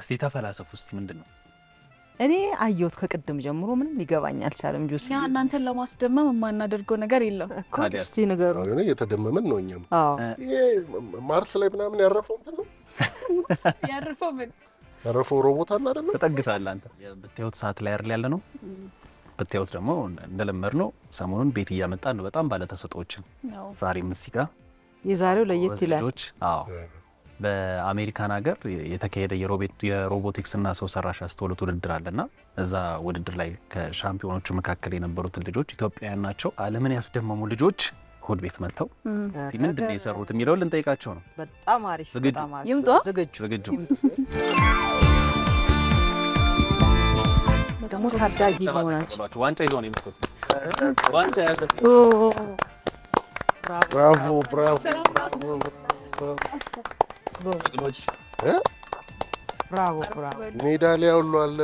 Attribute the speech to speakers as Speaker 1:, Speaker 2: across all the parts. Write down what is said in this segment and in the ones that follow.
Speaker 1: እስቲ ተፈላሰፉ እስቲ ምንድነው
Speaker 2: እኔ አየሁት ከቅድም ጀምሮ ምንም ሊገባኝ አልቻለም ጁስ
Speaker 3: ያ እናንተን ለማስደመም የማናደርገው ነገር የለም
Speaker 2: እኮ እስቲ ንገሩ
Speaker 4: አሁን እየተደመመን ነው እኛም ይሄ ማርስ ላይ ምናምን ያረፈው እንትን ነው ያረፈው ሮቦት አለ አይደል
Speaker 1: ተጠግታል አንተ በተውት ሰዓት ላይ አይደል ያለ ነው በተውት ደግሞ እንደለመድነው ሰሞኑን ቤት እያመጣን ነው በጣም ባለ ተሰጦችን ዛሬም እዚህ ጋር
Speaker 2: የዛሬው ለየት ይላል
Speaker 1: አዎ በአሜሪካን ሀገር የተካሄደ የሮቦቲክስ እና ሰው ሰራሽ አስተውሎት ውድድር አለና እዛ ውድድር ላይ ከሻምፒዮኖቹ መካከል የነበሩት ልጆች ኢትዮጵያውያን ናቸው ዓለምን ያስደመሙ ልጆች ሆድ ቤት መጥተው ምንድነው የሰሩት የሚለው ልንጠይቃቸው ነው
Speaker 2: በጣም አሪፍ በጣም አሪፍ
Speaker 3: ይምጡ
Speaker 1: ዝግጁ
Speaker 2: ደግሞ ታዳጊ ሆናችሁ
Speaker 1: ዋንጫ ይዘው ነው የመጡት ዋንጫ ያዘ
Speaker 4: ብራቮ
Speaker 2: ብራቮ
Speaker 4: ሜዳሊያ ሁሉ አለ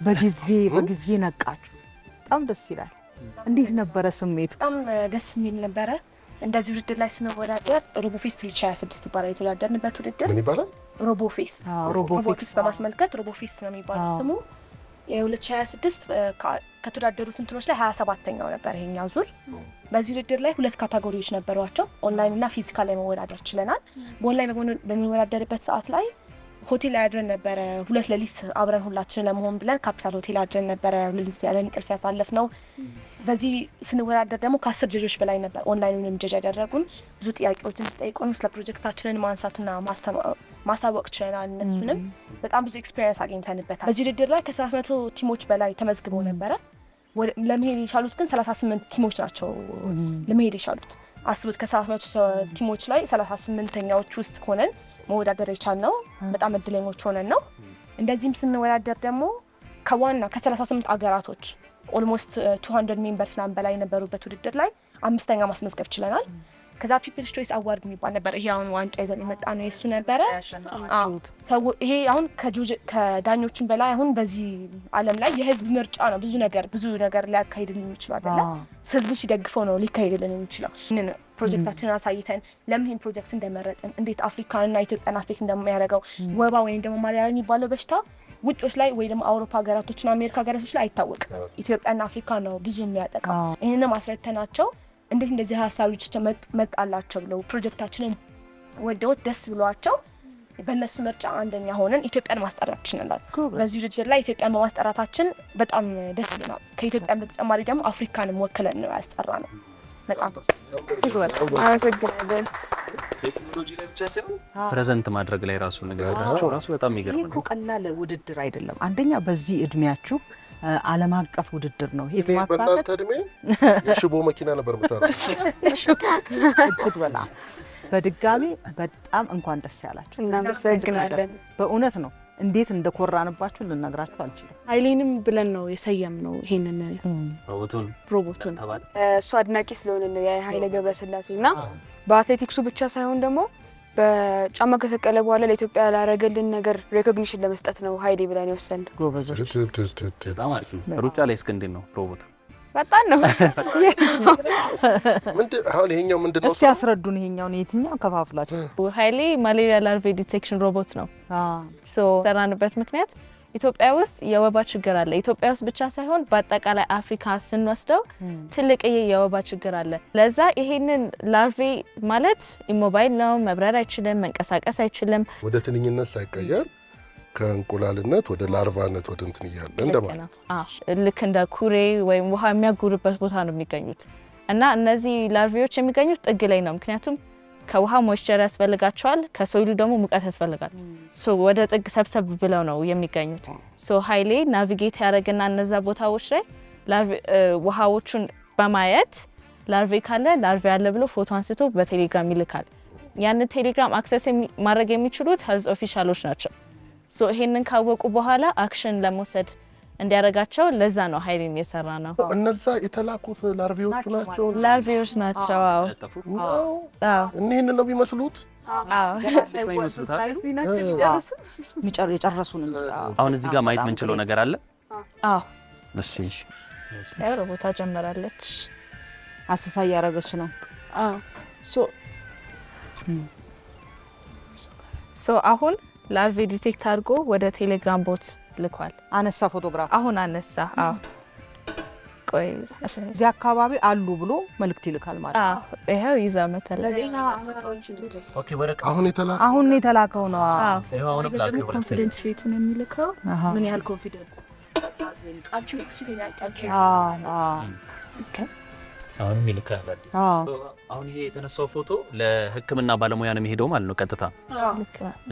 Speaker 2: በጊዜ ነቃችሁ በጣም ደስ ይላል እንዴት ነበረ ስሜቱ
Speaker 5: በጣም ደስ የሚል ነበረ እንደዚህ ውድድር ላይ ስንወዳደር ሮቦፌስት 2026 ይባላል የተወዳደርንበት ውድድር
Speaker 4: ምን ይባላል
Speaker 5: ሮቦፌስት በማስመልከት ሮቦፌስት ነው የሚባለው ስሙ የ2026 ከተወዳደሩት እንትኖች ላይ 27ኛው ነበር ይሄኛው ዙር በዚህ ውድድር ላይ ሁለት ካታጎሪዎች ነበሯቸው ኦንላይን እና ፊዚካል ላይ መወዳደር ችለናል በኦንላይን በሚወዳደርበት ሰዓት ላይ ሆቴል አድረን ነበር ሁለት ሌሊት አብረን ሁላችን ለመሆን ብለን ካፒታል ሆቴል አድረን ነበር ሌሊት ያለን እንቅልፍ ያሳለፍነው በዚህ ስንወዳደር ደግሞ ከ10 ጀጆች በላይ ነበር ኦንላይኑንም ጀጅ ያደረጉን ብዙ ጥያቄዎችን ተጠይቀውን ስለ ፕሮጀክታችንን ማንሳትና ማሳወቅ ችለናል እነሱንም በጣም ብዙ ኤክስፒሪየንስ አግኝተንበታል በዚህ ውድድር ላይ ከ700 ቲሞች በላይ ተመዝግበው ነበረ ለመሄድ የቻሉት ግን 38 ቲሞች ናቸው ለመሄድ የቻሉት አስቡት ከ700 ቲሞች ላይ 38ኛዎች ውስጥ ሆነን መወዳደር የቻልነው በጣም እድለኞች ሆነን ነው እንደዚህም ስንወዳደር ደግሞ ከዋና ከ38 አገራቶች ኦልሞስት 200 ሜምበርስ ናም በላይ ነበሩበት ውድድር ላይ አምስተኛ ማስመዝገብ ችለናል ከዛ ፒፕልስ ቾይስ አዋርድ የሚባል ነበር ይሄ አሁን ዋንጫ ይዘን የመጣ ነው የሱ ነበረ ይሄ አሁን ከዳኞችን በላይ አሁን በዚህ ዓለም ላይ የህዝብ ምርጫ ነው ብዙ ነገር ሊያካሂድልን ይችላል አይደል ህዝቡ ሲደግፈው ነው ሊካሄድልን ይችላል ፕሮጀክታችንን አሳይተን ለምን ይሄን ፕሮጀክት እንደመረጥን እንዴት አፍሪካንና ኢትዮጵያን አፌክት እንደሚያደርገው ወባ ወይም ደግሞ ማላሪያ የሚባለው በሽታ ውጭዎች ላይ ወይ ደግሞ አውሮፓ ሀገራቶችና አሜሪካ ሀገራቶች ላይ አይታወቅም ኢትዮጵያና አፍሪካ ነው ብዙ የሚያጠቃው ይሄንን ማስረተናቸው እንዴት እንደዚህ ሀሳቦች መጣላቸው ብለው ፕሮጀክታችንን ወደውት ደስ ብሏቸው በእነሱ ምርጫ አንደኛ ሆነን ኢትዮጵያን ማስጠራት ችለናል በዚህ ውድድር ላይ ኢትዮጵያን በማስጠራታችን በጣም ደስ ብሎናል ከኢትዮጵያ በተጨማሪ ደግሞ አፍሪካንም ወክለን ነው ያስጠራነው በጣም አመሰግናለሁ
Speaker 1: ቴክኖሎጂ ላይ ብቻ ሳይሆን ፕሬዘንት ማድረግ ላይ ራሱ ነገራቸው ራሱ በጣም ይገርማል
Speaker 2: ይሄ ቀላል ውድድር አይደለም አንደኛ በዚህ እድሜያችሁ ዓለም አቀፍ ውድድር ነው ይሄ
Speaker 4: በእናንተ እድሜ የሽቦ መኪና ነበር የምታረጉት
Speaker 2: በላ በድጋሚ በጣም እንኳን ደስ ያላችሁ
Speaker 3: እናመሰግናለን
Speaker 2: በእውነት ነው እንዴት እንደኮራንባችሁ ልነግራችሁ አልችልም
Speaker 3: ኃይሌንም ብለን ነው የሰየምነው ይሄንን ሮቦቱን
Speaker 6: እሱ አድናቂ ስለሆነ ነው የኃይለ ገብረስላሴና በአትሌቲክሱ ብቻ ሳይሆን ደግሞ በጫማ ከሰቀለ በኋላ ለኢትዮጵያ ላረገልን ነገር ሪኮግኒሽን ለመስጠት ነው ኃይሌ ብለን የወሰን
Speaker 2: ጎበዞች
Speaker 1: በጣም አሪፍ ነው ሩጫ ላይ እስከ ነው ሮቦት
Speaker 3: በጣም ነው
Speaker 4: አሁን ይሄኛው ምንድነው
Speaker 2: እስቲ ያስረዱን ይሄኛውን የትኛው ከፋፍላችሁ
Speaker 3: ኃይሌ ማሌሪያ ላርቬ ዲቴክሽን ሮቦት ነው ሶ ሰራንበት ምክንያት ኢትዮጵያ ውስጥ የወባ ችግር አለ ኢትዮጵያ ውስጥ ብቻ ሳይሆን በአጠቃላይ አፍሪካ ስንወስደው ትልቅ የወባ ችግር አለ ለዛ ይሄንን ላርቬ ማለት ኢሞባይል ነው መብረር አይችልም መንቀሳቀስ አይችልም
Speaker 4: ወደ ትንኝነት ሳይቀየር ከእንቁላልነት ወደ ላርቫነት ወደ እንትን ይያለ እንደማለት
Speaker 3: ልክ እንደ ኩሬ ወይም ውሃ የሚያጉርበት ቦታ ነው የሚገኙት እና እነዚህ ላርቬዎች የሚገኙት ጥግ ላይ ነው ምክንያቱም ከውሃ ሞይስቸር ያስፈልጋቸዋል ከሶይሉ ደግሞ ሙቀት ያስፈልጋል ሶ ወደ ጥግ ሰብሰብ ብለው ነው የሚገኙት ሶ ኃይሌ ናቪጌት ያደርግና እነዛ ቦታዎች ላይ ውሃዎቹን በማየት ላርቬ ካለ ላርቬ ያለ ብሎ ፎቶ አንስቶ በቴሌግራም ይልካል ያን ቴሌግራም አክሰስ ማድረግ የሚችሉት ሄልዝ ኦፊሻሎች ናቸው ሶ ይሄንን ካወቁ በኋላ አክሽን ለመውሰድ እንዲያረጋቸው ለዛ ነው ኃይሌን የሰራ ነው
Speaker 4: እነዛ የተላኩት ላርቬዎች ናቸው
Speaker 3: አዎ
Speaker 4: እነዚህ ነው የሚመስሉት
Speaker 2: የጨረሱን
Speaker 1: አሁን እዚህ ጋር ማየት የምንችለው ነገር አለ
Speaker 3: አዎ
Speaker 1: እሺ
Speaker 3: ሮቦታ ጀመራለች
Speaker 2: አሰሳ ያረጋች ነው
Speaker 3: ሶ አሁን ላርቬ ዲቴክት አድርጎ ወደ ቴሌግራም ቦት ልኳል።
Speaker 2: አነሳ ፎቶግራፍ
Speaker 3: አሁን አነሳ። አዎ ቆይ
Speaker 2: እዚህ አካባቢ አሉ ብሎ መልእክት ይልካል ማለት ነው።
Speaker 3: ይሄው ይዛ መተለ
Speaker 1: ኦኬ ወረቀ
Speaker 2: አሁን የተላከው ነው።
Speaker 5: ኮንፊደንስ ሬቱን የሚልከው ምን ያህል ኮንፊደንስ
Speaker 1: አሁንም ይልካል አዲስ። አሁን ይሄ የተነሳው ፎቶ ለሕክምና ባለሙያ ነው የሚሄደው ማለት ነው ቀጥታ።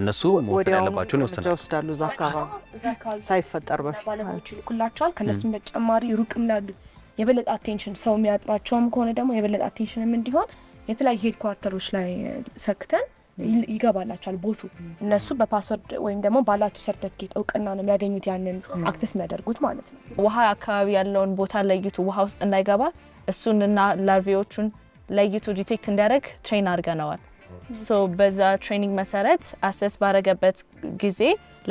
Speaker 1: እነሱ መውሰድ ያለባቸውን ይወስዳሉ
Speaker 2: እዛ አካባቢ ሳይፈጠር
Speaker 5: ባለሙያዎች ይልኩላቸዋል። ከነሱም በተጨማሪ ሩቅም ላሉ የበለጠ አቴንሽን ሰው የሚያጥራቸውም ከሆነ ደግሞ የበለጠ አቴንሽንም እንዲሆን የተለያዩ ሄድኳርተሮች ላይ ሰክተን ይገባላቸዋል ቦቱ። እነሱ በፓስወርድ ወይም ደግሞ ባላቸው ሰርተፊኬት እውቅና ነው የሚያገኙት ያንን አክሰስ የሚያደርጉት ማለት ነው።
Speaker 3: ውሃ አካባቢ ያለውን ቦታ ለይቱ ውሃ ውስጥ እንዳይገባ እሱንና ላርቬዎቹን ለይቱ ዲቴክት እንዲያደርግ ትሬን አድርገነዋል። ሶ በዛ ትሬኒንግ መሰረት አሰስ ባረገበት ጊዜ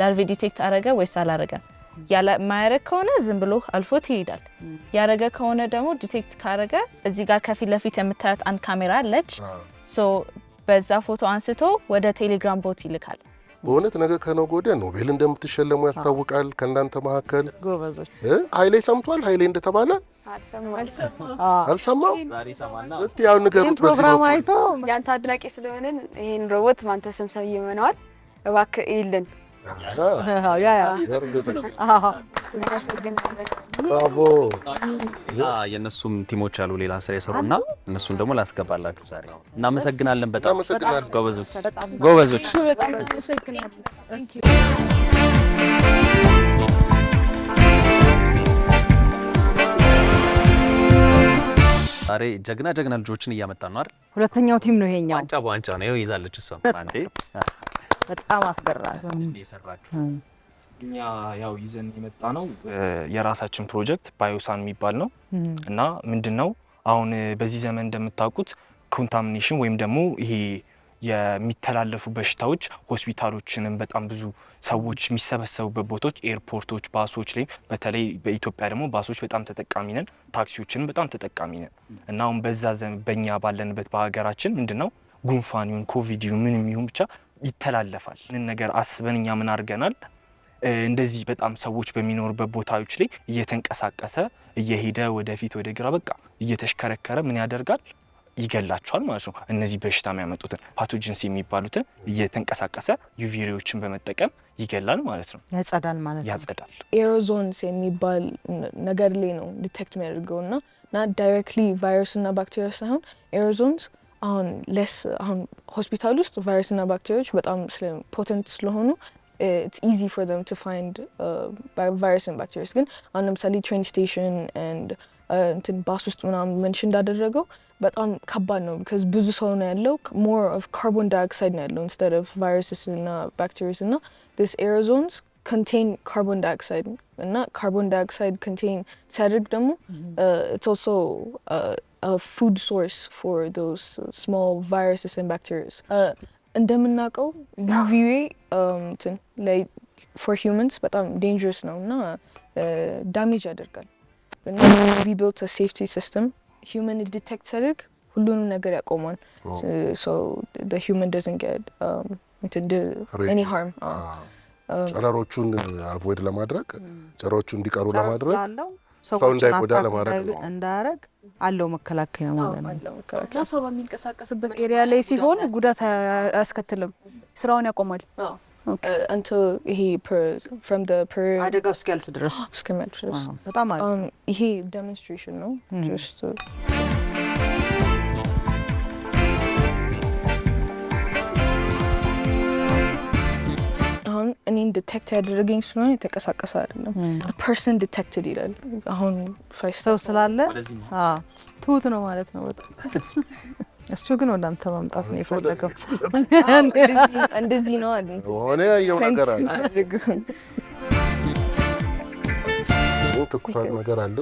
Speaker 3: ላርቬ ዲቴክት አረገ ወይስ አላረገ? ማያረግ ከሆነ ዝም ብሎ አልፎት ይሄዳል። ያረገ ከሆነ ደግሞ ዲቴክት ካረገ እዚህ ጋር ከፊት ለፊት የምታዩት አንድ ካሜራ አለች። ሶ በዛ ፎቶ አንስቶ ወደ ቴሌግራም ቦት ይልካል።
Speaker 4: በእውነት ነገ ከነገ ወዲያ ኖቤል እንደምትሸለሙ ያስታውቃል። ከእናንተ መካከል
Speaker 2: ጎበዞች
Speaker 4: ኃይሌ ሰምቷል። ኃይሌ እንደተባለ አልሰማው። እስቲ ያው ንገሩት።
Speaker 6: ፕሮግራም አይቶ ያንተ አድናቂ ስለሆነን ይሄን ሮቦት ማንተ ስም ሰይመነዋል። እባክህ ይልን
Speaker 4: ብራቮ።
Speaker 1: የእነሱም ቲሞች አሉ ሌላ ስራ የሰሩና እነሱን ደግሞ ላስገባላችሁ ዛሬ። እናመሰግናለን። በጣም ጎበዞች ጎበዞች። ዛሬ ጀግና ጀግና ልጆችን እያመጣን ነው አይደል?
Speaker 2: ሁለተኛው ቲም ነው ይሄኛው።
Speaker 1: ዋንጫ በዋንጫ ነው ይዛለች እሷ አንዴ።
Speaker 2: በጣም አስገራሚ
Speaker 1: እየሰራችሁ
Speaker 7: እኛ ያው ይዘን የመጣ ነው የራሳችን ፕሮጀክት ባዮሳን የሚባል ነው እና ምንድነው አሁን በዚህ ዘመን እንደምታውቁት ኮንታሚኔሽን ወይም ደግሞ ይሄ የሚተላለፉ በሽታዎች ሆስፒታሎችንም በጣም ብዙ ሰዎች የሚሰበሰቡበት ቦታዎች ኤርፖርቶች፣ ባሶች ላይ በተለይ በኢትዮጵያ ደግሞ ባሶች በጣም ተጠቃሚ ነን፣ ታክሲዎችንም በጣም ተጠቃሚ ነን እና አሁን በዛ በእኛ ባለንበት በሀገራችን ምንድነው ጉንፋን ይሁን ኮቪድ ይሁን ምንም ይሁን ብቻ ይተላለፋል። ምን ነገር አስበን እኛ ምን አድርገናል እንደዚህ በጣም ሰዎች በሚኖሩበት ቦታዎች ላይ እየተንቀሳቀሰ እየሄደ ወደፊት ወደ ግራ በቃ እየተሽከረከረ ምን ያደርጋል ይገላቸዋል ማለት ነው። እነዚህ በሽታ የሚያመጡትን ፓቶጂንስ የሚባሉትን እየተንቀሳቀሰ ዩቪ ሬዎችን በመጠቀም ይገላል ማለት ነው።
Speaker 2: ያጸዳል ማለት ነው።
Speaker 7: ያጸዳል።
Speaker 8: ኤሮዞንስ የሚባል ነገር ላይ ነው ዲቴክት የሚያደርገውና ዳይሬክትሊ ቫይረስ እና ባክቴሪያ ሳይሆን ኤሮዞንስ አሁን ሆስፒታል ውስጥ ቫይረስ እና ባክቴሪያዎች በጣም ፖተንት ስለሆኑ it's easy for them to find virus and bacteria ግን አሁን ለምሳሌ ትሬን ስቴሽን and እንትን ባስ ውስጥ ምናምን መንሽን እንዳደረገው በጣም ከባድ ነው because ብዙ ሰው ነው ያለው more of carbon dioxide ነው ያለው instead of viruses እና bacteria እና this aerosols contain carbon dioxide እና carbon dioxide contain ሲያደርግ ደግሞ it's also a food source for those small viruses and bacteria እንደምናውቀው UVA for humans በጣም dangerous ነው እና damage ያደርጋል እና we built a safety system human detect ሲያደርግ ሁሉንም ነገር ያቆማል so the human doesn't get any harm
Speaker 4: ጨረሮቹን አቮይድ ለማድረግ ጨረሮቹ እንዲቀሩ ለማድረግ ሰው እንዳይጎዳ ለማድረግ ነው
Speaker 2: እንዳያረግ አለው መከላከያ ማለት ነው።
Speaker 9: መከላከያ ሰው በሚንቀሳቀስበት ኤሪያ ላይ ሲሆን ጉዳት አያስከትልም፣ ስራውን ያቆማል።
Speaker 8: until he from the
Speaker 2: አደጋው እስኪያልፍ ድረስ በጣም
Speaker 8: ይሄ ዴሞንስትሬሽን ነው just አሁን እኔን ዲቴክት ያደረገኝ ስለሆነ የተንቀሳቀሰ አይደለም ፐርሰን ዲቴክትድ ይላል። አሁን
Speaker 2: ሰው ስላለ ትሁት ነው ማለት ነው በጣም እሱ ግን ወደ አንተ ማምጣት ነው የፈለገው።
Speaker 8: እንደዚህ ነው አይደል
Speaker 4: ሆነ ያየው ነገር አለ ትኩሳት ነገር አለ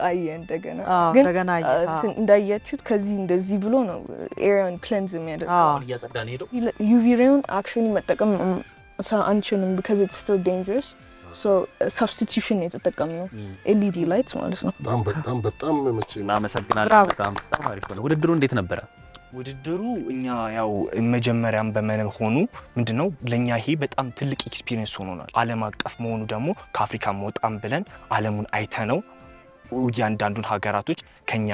Speaker 8: አየ እንደገና ግን እንዳያችሁት ከዚህ እንደዚህ ብሎ ነው ኤሪያን ክሌንዝ የሚያደርገው።
Speaker 1: እያጸዳን ሄዶ
Speaker 8: ዩቪ ሬውን አክቹሊ መጠቀም አንችልም because it's still dangerous so substitution የተጠቀምነው LED lights ማለት ነው።
Speaker 4: በጣም መቼ
Speaker 1: እናመሰግናለን። በጣም አሪፍ ነው። ውድድሩ እንዴት ነበረ?
Speaker 7: ውድድሩ እኛ ያው መጀመሪያም በመሆኑ ምንድነው ለኛ ይሄ በጣም ትልቅ ኤክስፒሪየንስ ሆኖናል። ዓለም አቀፍ መሆኑ ደግሞ ከአፍሪካ መውጣም ብለን ዓለሙን አይተነው እያንዳንዱን ሀገራቶች ከኛ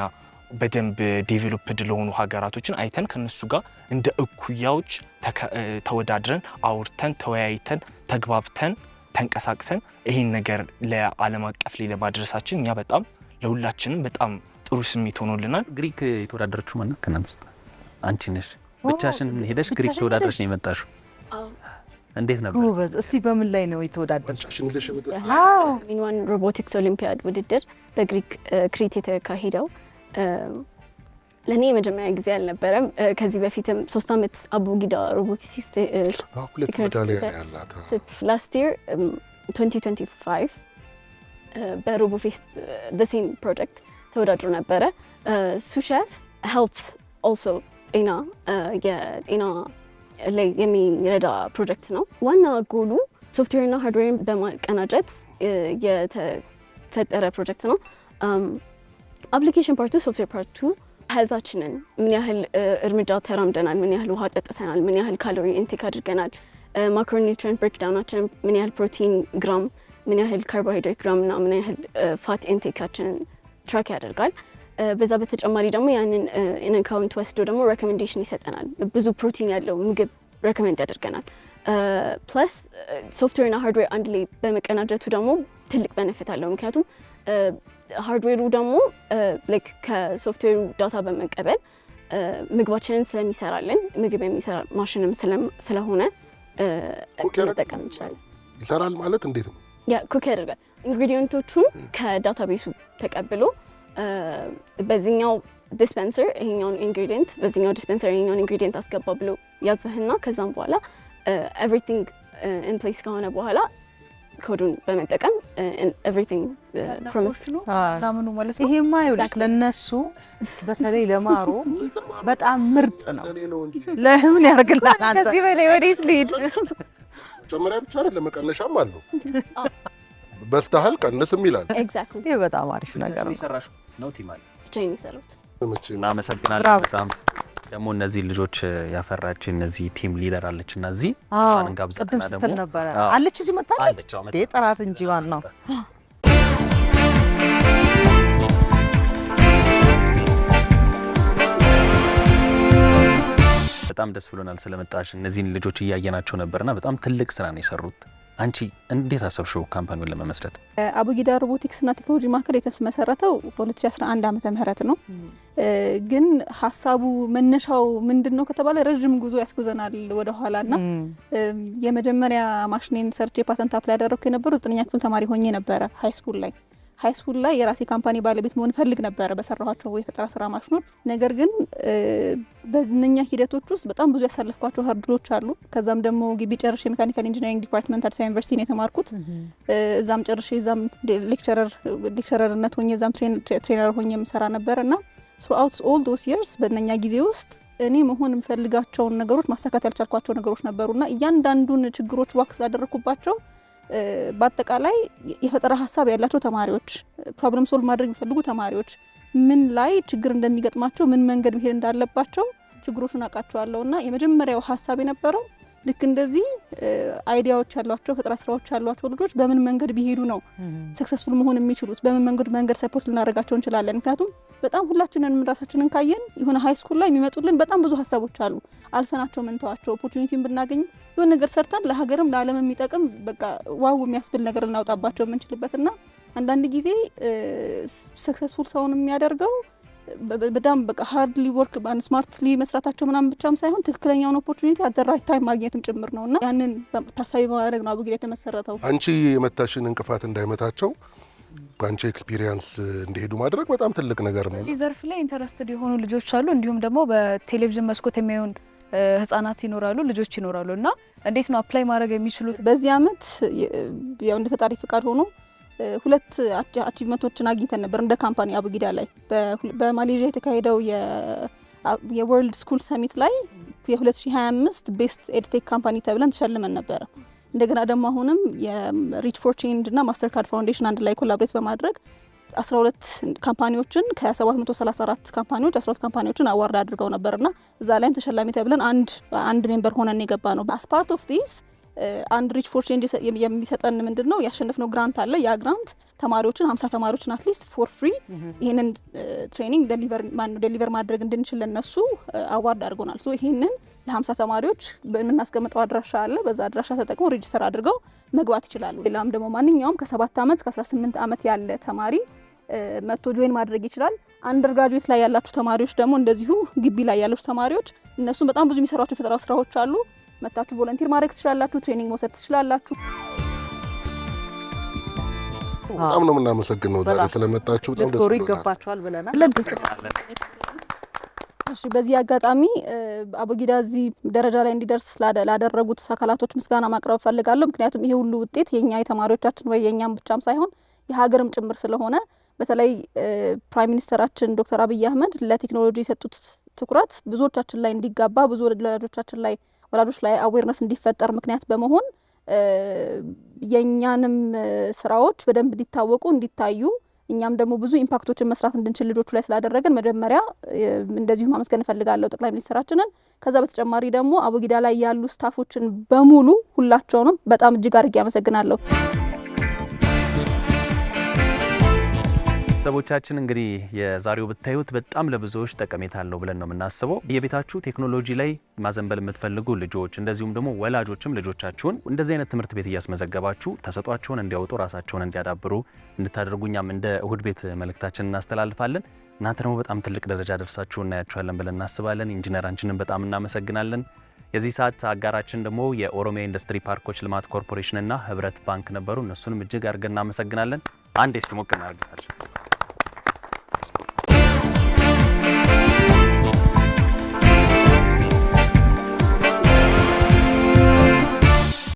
Speaker 7: በደንብ ዴቨሎፕድ ለሆኑ ሀገራቶችን አይተን ከነሱ ጋር እንደ እኩያዎች ተወዳድረን አውርተን ተወያይተን ተግባብተን ተንቀሳቅሰን ይሄን ነገር ለዓለም አቀፍ ላይ ለማድረሳችን እኛ በጣም ለሁላችንም በጣም ጥሩ ስሜት ሆኖልናል።
Speaker 1: ግሪክ የተወዳደረችው ማን ነው ከእናንተ ውስጥ? አንቺ ነሽ? ብቻሽን ሄደሽ ግሪክ ተወዳድረሽ ነው የመጣሽው? እንዴት ነበር?
Speaker 2: ጎበዝ። እስቲ በምን ላይ ነው የተወዳደረችው?
Speaker 10: ሚንዋን ሮቦቲክስ ኦሊምፒያድ ውድድር በግሪክ ክሪት የተካሄደው ለእኔ የመጀመሪያ ጊዜ አልነበረም። ከዚህ በፊትም 3 ዓመት አቡጊዳ ሮቦቲክስ ላስት ይር 2025 በሮቦፌስት ሴም ፕሮጀክት ተወዳድሮ ነበረ። ሱሸፍ ሄልት ኦልሶ ጤና የጤና ላይ የሚረዳ ፕሮጀክት ነው። ዋና ጎሉ ሶፍትዌርና ሃርድዌርን በማቀናጀት የተፈጠረ ፕሮጀክት ነው። አፕሊኬሽን ፓርቱ ሶፍትዌር ፓርቱ ሄልታችንን ምን ያህል እርምጃ ተራምደናል፣ ምን ያህል ውሃ ጠጥተናል፣ ምን ያህል ካሎሪ ኢንቴክ አድርገናል፣ ማክሮኒውትሪየንት ብሬክዳውናችን ምን ያህል ፕሮቲን ግራም፣ ምን ያህል ካርቦሃይድሬት ግራም እና ምን ያህል ፋት ኢንቴካችንን ትራክ ያደርጋል። በዛ በተጨማሪ ደግሞ ያንን አካውንት ወስዶ ደግሞ ሬኮሜንዴሽን ይሰጠናል። ብዙ ፕሮቲን ያለው ምግብ ሬኮሜንድ ያደርገናል። ፕለስ ሶፍትዌርና ሃርድዌር አንድ ላይ በመቀናጀቱ ደግሞ ትልቅ ቤኔፊት አለው። ምክንያቱም ሃርድዌሩ ደግሞ ላይክ ከሶፍትዌሩ ዳታ በመቀበል ምግባችንን ስለሚሰራልን ምግብ የሚሰራ ማሽንም ስለሆነ መጠቀም እንችላለን።
Speaker 4: ይሰራል ማለት እንዴት ነው?
Speaker 10: ያ ኩክ ያደርጋል። ኢንግሪዲየንቶቹን ከዳታቤሱ ተቀብሎ በዚህኛው ዲስፔንሰር ይሄኛውን ኢንግሪዲየንት በዚህኛው ዲስፔንሰር ይሄኛውን ኢንግሪዲየንት አስገባ ብሎ ያዝህና ከዛም በኋላ ኤቭሪቲንግ ኢን ፕሌስ ከሆነ በኋላ ኮዱን በመጠቀም ኤቭሪቲንግ ፕሮሚስ
Speaker 9: ታምኑ ማለት ነው።
Speaker 2: ይሄማ ይኸውልህ ለነሱ በተለይ ለማሮ በጣም ምርጥ ነው። ለምን ያርግላል? አንተ
Speaker 9: ከዚህ በላይ ወዴት ልሂድ?
Speaker 4: ጨመሪያ ብቻ አይደለም መቀነሻም አለው። በስተሃል ቀንስም ይላል።
Speaker 10: ኤግዛክትሊ።
Speaker 2: ይሄ በጣም አሪፍ ነገር ነው።
Speaker 1: ይሰራሽ ነው ቲማል
Speaker 10: ብቻዬን የሰራሁት።
Speaker 1: እናመሰግናለን በጣም ደግሞ እነዚህ ልጆች ያፈራች እነዚህ ቲም ሊደር አለች እና እዚህ
Speaker 2: ቅድም
Speaker 1: እንጋብዛትና ደግሞ
Speaker 2: ስትል ነበረ አለች እዚህ መጣ
Speaker 1: አለች
Speaker 2: ጥራት እንጂ ዋናው
Speaker 1: በጣም ደስ ብሎናል ስለመጣሽ። እነዚህን ልጆች እያየናቸው ነበርና በጣም ትልቅ ስራ ነው የሰሩት። አንቺ እንዴት አሰብሽው ካምፓኒውን ለመመስረት?
Speaker 11: አቡጊዳ ሮቦቲክስ እና ቴክኖሎጂ ማዕከል የተመሰረተው በ2011 ዓመተ ምህረት ነው። ግን ሀሳቡ መነሻው ምንድነው ከተባለ ረጅም ጉዞ ያስጉዘናል ወደ ኋላና የመጀመሪያ ማሽኔን ሰርቼ ፓተንት አፕላይ ያደረኩ የነበረው 9ኛ ክፍል ተማሪ ሆኜ ነበረ ሃይስኩል ላይ የራሴ ካምፓኒ ባለቤት መሆን ፈልግ ነበረ በሰራኋቸው የፈጠራ ስራ ማሽኖች። ነገር ግን በእነኛ ሂደቶች ውስጥ በጣም ብዙ ያሳለፍኳቸው ሀርድሎች አሉ። ከዛም ደግሞ ግቢ ጨርሼ ሜካኒካል ኢንጂነሪንግ ዲፓርትመንት አዲስ አበባ ዩኒቨርሲቲ ነው የተማርኩት። እዛም ጨርሼ እዛም ሌክቸረርነት ሆኜ እዛም ትሬነር ሆኜ የምሰራ ነበር እና throughout all those years በእነኛ ጊዜ ውስጥ እኔ መሆን የምፈልጋቸውን ነገሮች ማሳካት ያልቻልኳቸው ነገሮች ነበሩና እያንዳንዱን ችግሮች ዋክ ስላደረኩባቸው በአጠቃላይ የፈጠራ ሀሳብ ያላቸው ተማሪዎች ፕሮብለም ሶልቭ ማድረግ የሚፈልጉ ተማሪዎች ምን ላይ ችግር እንደሚገጥማቸው ምን መንገድ መሄድ እንዳለባቸው ችግሮቹን አውቃቸዋለሁና የመጀመሪያው ሀሳብ የነበረው ልክ እንደዚህ አይዲያዎች ያሏቸው ፈጠራ ስራዎች ያሏቸው ልጆች በምን መንገድ ቢሄዱ ነው ሰክሰስፉል መሆን የሚችሉት፣ በምን መንገድ ሰፖርት ልናደርጋቸው እንችላለን። ምክንያቱም በጣም ሁላችንን ራሳችንን ካየን የሆነ ሃይ ስኩል ላይ የሚመጡልን በጣም ብዙ ሀሳቦች አሉ። አልፈናቸው መንተዋቸው ኦፖርቹኒቲን ብናገኝ የሆነ ነገር ሰርተን ለሀገርም ለዓለም የሚጠቅም በቃ ዋው የሚያስብል ነገር ልናወጣባቸው የምንችልበትና አንዳንድ ጊዜ ሰክሰስፉል ሰውን የሚያደርገው በጣም በቃ ሃርድሊ ወርክ ባን ስማርትሊ መስራታቸው ምናምን ብቻም ሳይሆን ትክክለኛውን ኦፖርቹኒቲ አት ዘ ራይት ታይም ማግኘትም ጭምር ነውና ያንን ታሳቢ በማድረግ ነው አቡጊዳ የተመሰረተው።
Speaker 4: አንቺ የመታሽን እንቅፋት እንዳይመታቸው በአንቺ ኤክስፒሪየንስ እንዲሄዱ ማድረግ በጣም ትልቅ ነገር ነው።
Speaker 9: እዚህ ዘርፍ ላይ ኢንተረስትድ የሆኑ ልጆች አሉ፣ እንዲሁም ደግሞ በቴሌቪዥን መስኮት የሚያዩን ህጻናት ይኖራሉ፣ ልጆች ይኖራሉ እና እንዴት ነው አፕላይ ማድረግ የሚችሉት?
Speaker 11: በዚህ አመት ያው እንደ ፈጣሪ ፍቃድ ሆኖ 2 አቺቭመንቶችን አግኝተን ነበር እንደ ካምፓኒ አቡጊዳ ላይ። በማሌዥያ የተካሄደው የወርልድ ስኩል ሰሚት ላይ የ2025 ቤስት ኤድቴክ ካምፓኒ ተብለን ተሸልመን ነበረ። እንደገና ደግሞ አሁንም የሪች ፎር ቼንጅ እና ማስተርካርድ ፋውንዴሽን አንድ ላይ ኮላቦሬት በማድረግ 12 ካምፓኒዎችን ከ734 ካምፓኒዎች 12 ካምፓኒዎችን አዋርድ አድርገው ነበርና እዛ ላይም ተሸላሚ ተብለን አንድ ሜምበር ሆነን የገባ ነው። አስ ፓርት ኦፍ ዲስ አንድ ሪች ፎር ቼንጅ የሚሰጠን ምንድነው ያሸነፍነው ግራንት አለ። ያ ግራንት ተማሪዎችን 50 ተማሪዎችን አትሊስት ፎር ፍሪ ይሄንን ትሬኒንግ ዴሊቨር ማድረግ እንድንችል ለነሱ አዋርድ አድርጎናል። ሶ ይሄንን ለ50 ተማሪዎች በምናስቀምጠው አድራሻ አለ። በዛ አድራሻ ተጠቅመው ሬጂስተር አድርገው መግባት ይችላሉ። ሌላም ደግሞ ማንኛውም ከ7 ዓመት እስከ 18 ዓመት ያለ ተማሪ መጥቶ ጆይን ማድረግ ይችላል። አንደርግራጁዌት ላይ ያላችሁ ተማሪዎች ደግሞ እንደዚሁ ግቢ ላይ ያላችሁ ተማሪዎች እነሱ በጣም ብዙ የሚሰሯቸው የፈጠራ ስራዎች አሉ። መታችሁ ቮለንቲር ማድረግ ትችላላችሁ። ትሬኒንግ መውሰድ ትችላላችሁ።
Speaker 4: በጣም ነው የምናመሰግነው ዛሬ ስለመጣችሁ። በጣም ደስ ብሎናል።
Speaker 2: ይገባችኋል ብለናል።
Speaker 11: እሺ፣ በዚህ አጋጣሚ አቡጊዳ እዚህ ደረጃ ላይ እንዲደርስ ላደረጉት አካላቶች ምስጋና ማቅረብ ፈልጋለሁ። ምክንያቱም ይሄ ሁሉ ውጤት የኛ የተማሪዎቻችን ወይ የኛም ብቻም ሳይሆን የሀገርም ጭምር ስለሆነ በተለይ ፕራይም ሚኒስተራችን ዶክተር አብይ አህመድ ለቴክኖሎጂ የሰጡት ትኩረት ብዙዎቻችን ላይ እንዲጋባ ብዙ ወላጆች ላይ አዌርነስ እንዲፈጠር ምክንያት በመሆን የኛንም ስራዎች በደንብ እንዲታወቁ እንዲታዩ እኛም ደግሞ ብዙ ኢምፓክቶችን መስራት እንድንችል ልጆቹ ላይ ስላደረገን መጀመሪያ እንደዚሁ ማመስገን እፈልጋለሁ ጠቅላይ ሚኒስትራችንን። ከዛ በተጨማሪ ደግሞ አቡጊዳ ላይ ያሉ ስታፎችን በሙሉ ሁላቸውንም በጣም እጅግ አድርጌ አመሰግናለሁ።
Speaker 1: ቤተሰቦቻችን እንግዲህ የዛሬው ብታዩት በጣም ለብዙዎች ጠቀሜታ አለው ብለን ነው የምናስበው። የቤታችሁ ቴክኖሎጂ ላይ ማዘንበል የምትፈልጉ ልጆች እንደዚሁም ደግሞ ወላጆችም ልጆቻችሁን እንደዚህ አይነት ትምህርት ቤት እያስመዘገባችሁ ተሰጧቸውን እንዲያወጡ ራሳቸውን እንዲያዳብሩ እንድታደርጉኛም እንደ እሁድ ቤት መልእክታችን እናስተላልፋለን። እናንተ ደግሞ በጣም ትልቅ ደረጃ ደርሳችሁ እናያችኋለን ብለን እናስባለን። ኢንጂነራችንን በጣም እናመሰግናለን። የዚህ ሰዓት አጋራችን ደግሞ የኦሮሚያ ኢንዱስትሪ ፓርኮች ልማት ኮርፖሬሽን እና ህብረት ባንክ ነበሩ። እነሱንም እጅግ አድርገን እናመሰግናለን። አንድ እስቲ ሞቅ እናድርጋችሁ።